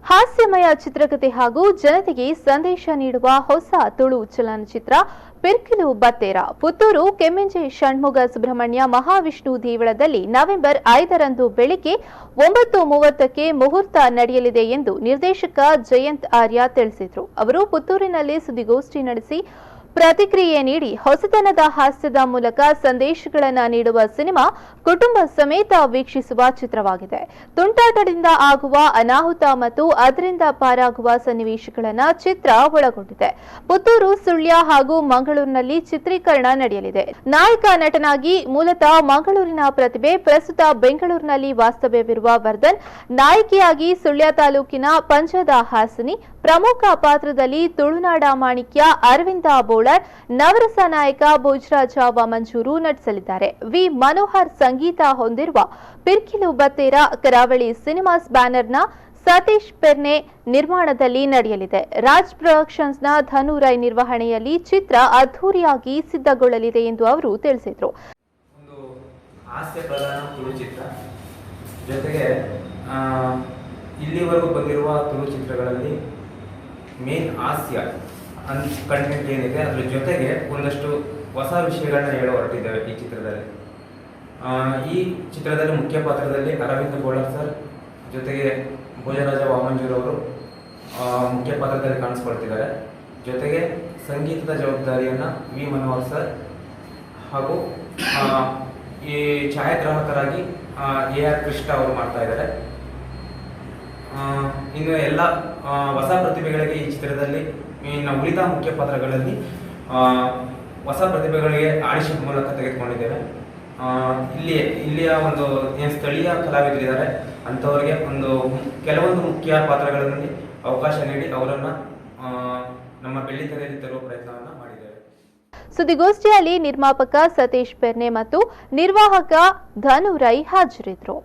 ಹಾಸ್ಯಮಯ ಚಿತ್ರಕಥೆ ಹಾಗೂ ಜನತೆಗೆ ಸಂದೇಶ ನೀಡುವ ಹೊಸ ತುಳು ಚಲನಚಿತ್ರ ಪಿರ್ಕಿಲು ಬತ್ತೇರ ಪುತ್ತೂರು ಕೆಮ್ಮೆಂಜೆ ಷಣ್ಮುಗ ಸುಬ್ರಹ್ಮಣ್ಯ ಮಹಾವಿಷ್ಣು ದೇವಳದಲ್ಲಿ ನವೆಂಬರ್ 5ರಂದು ಬೆಳಿಗ್ಗೆ 9:30ಕ್ಕೆ ಮುಹೂರ್ತ ನಡೆಯಲಿದೆ ಎಂದು ನಿರ್ದೇಶಕ ಜಯಂತ್ ಆರ್ಯ ತಿಳಿಸಿದರು. ಅವರು ಪುತ್ತೂರಿನಲ್ಲಿ ಸುದ್ದಿಗೋಷ್ಠಿ ನಡೆಸಿ ಪ್ರತಿಕ್ರಿಯೆ ನೀಡಿ ಹೊಸತನದ ಹಾಸ್ಯದ ಮೂಲಕ ಸಂದೇಶಗಳನ್ನು ನೀಡುವ ಸಿನಿಮಾ ಕುಟುಂಬ ಸಮೇತ ವೀಕ್ಷಿಸುವ ಚಿತ್ರವಾಗಿದೆ. ತುಂಟಾಟದಿಂದ ಆಗುವ ಅನಾಹುತ ಮತ್ತು ಅದರಿಂದ ಪಾರಾಗುವ ಸನ್ನಿವೇಶಗಳನ್ನು ಚಿತ್ರ ಒಳಗೊಂಡಿದೆ. ಪುತ್ತೂರು, ಸುಳ್ಯ ಹಾಗೂ ಮಂಗಳೂರಿನಲ್ಲಿ ಚಿತ್ರೀಕರಣ ನಡೆಯಲಿದೆ. ನಾಯಕ ನಟನಾಗಿ ಮೂಲತಃ ಮಂಗಳೂರಿನ ಪ್ರತಿಭೆ ಪ್ರಸ್ತುತ ಬೆಂಗಳೂರಿನಲ್ಲಿ ವಾಸ್ತವ್ಯವಿರುವ ವರ್ಧನ್, ನಾಯಕಿಯಾಗಿ ಸುಳ್ಯ ತಾಲೂಕಿನ ಪಂಜದ ಹಾಸನಿ, ಪ್ರಮುಖ ಪಾತ್ರದಲ್ಲಿ ತುಳುನಾಡ ಮಾಣಿಕ್ಯ ಅರವಿಂದ ಬೋಳರ್, ನವರಸ ನಾಯಕ ಭೋಜರಾಜ ವಾಮಂಜೂರು ನಟಿಸಲಿದ್ದಾರೆ. ವಿ ಮನೋಹರ್ ಸಂಗೀತ ಹೊಂದಿರುವ ಪಿರ್ಕಿಲು ಬತ್ತೇರ ಕರಾವಳಿ ಸಿನಿಮಾಸ್ ಬ್ಯಾನರ್ನ ಸತೀಶ್ ಪೆರ್ನೆ ನಿರ್ಮಾಣದಲ್ಲಿ ನಡೆಯಲಿದೆ. ರಾಜ್ ಪ್ರೊಡಕ್ಷನ್ಸ್ನ ಧನು ರೈ ನಿರ್ವಹಣೆಯಲ್ಲಿ ಚಿತ್ರ ಅದ್ಧೂರಿಯಾಗಿ ಸಿದ್ಧಗೊಳ್ಳಲಿದೆ ಎಂದು ಅವರು ತಿಳಿಸಿದರು. ಇಲ್ಲಿವರೆಗೂ ಬಂದಿರುವ ತುಳು ಚಿತ್ರಗಳಲ್ಲಿ ಮೇನ್ ಹಾಸ್ಯ ಕಂಟೆಂಟ್ ಏನಿದೆ ಅದ್ರ ಜೊತೆಗೆ ಒಂದಷ್ಟು ಹೊಸ ವಿಷಯಗಳನ್ನ ಹೇಳ ಹೊರಟಿದ್ದೇವೆ ಈ ಚಿತ್ರದಲ್ಲಿ. ಈ ಚಿತ್ರದಲ್ಲಿ ಮುಖ್ಯ ಪಾತ್ರದಲ್ಲಿ ಅರವಿಂದ ಬೋಳರ್ ಸರ್ ಜೊತೆಗೆ ಭೋಜರಾಜ ವಾಮಂಜೂರ್ ಅವರು ಮುಖ್ಯ ಪಾತ್ರದಲ್ಲಿ ಕಾಣಿಸ್ಕೊಳ್ತಿದ್ದಾರೆ. ಜೊತೆಗೆ ಸಂಗೀತದ ಜವಾಬ್ದಾರಿಯನ್ನು ವಿ ಮನೋಹರ್ ಸರ್ ಹಾಗೂ ಈ ಛಾಯಾಗ್ರಾಹಕರಾಗಿ AR ಕೃಷ್ಣ ಅವರು ಮಾಡ್ತಾ ಇದ್ದಾರೆ. ಇನ್ನು ಎಲ್ಲ ಹೊಸ ಪ್ರತಿಭೆಗಳಿಗೆ ಈ ಚಿತ್ರದಲ್ಲಿ ಇನ್ನು ಉಳಿದ ಮುಖ್ಯ ಪಾತ್ರಗಳಲ್ಲಿ ಹೊಸ ಪ್ರತಿಭೆಗಳಿಗೆ ಆಡಿಷನ್ ಮೂಲಕ ತೆಗೆದುಕೊಂಡಿದ್ದೇವೆ. ಇಲ್ಲಿಯ ಒಂದು ಏನು ಸ್ಥಳೀಯ ಕಲಾವಿದರಿದ್ದಾರೆ ಅಂಥವರಿಗೆ ಕೆಲವೊಂದು ಮುಖ್ಯ ಪಾತ್ರಗಳಲ್ಲಿ ಅವಕಾಶ ನೀಡಿ ಅವರನ್ನು ನಮ್ಮ ಬೆಳ್ಳಿತೆರೆಯಲ್ಲಿ ತರುವ ಪ್ರಯತ್ನವನ್ನು ಮಾಡಿದ್ದೇವೆ. ಸುದ್ದಿಗೋಷ್ಠಿಯಲ್ಲಿ ನಿರ್ಮಾಪಕ ಸತೀಶ್ ಪೆರ್ನೆ ಮತ್ತು ನಿರ್ವಾಹಕ ಧನು ರೈ ಹಾಜರಿದ್ದರು.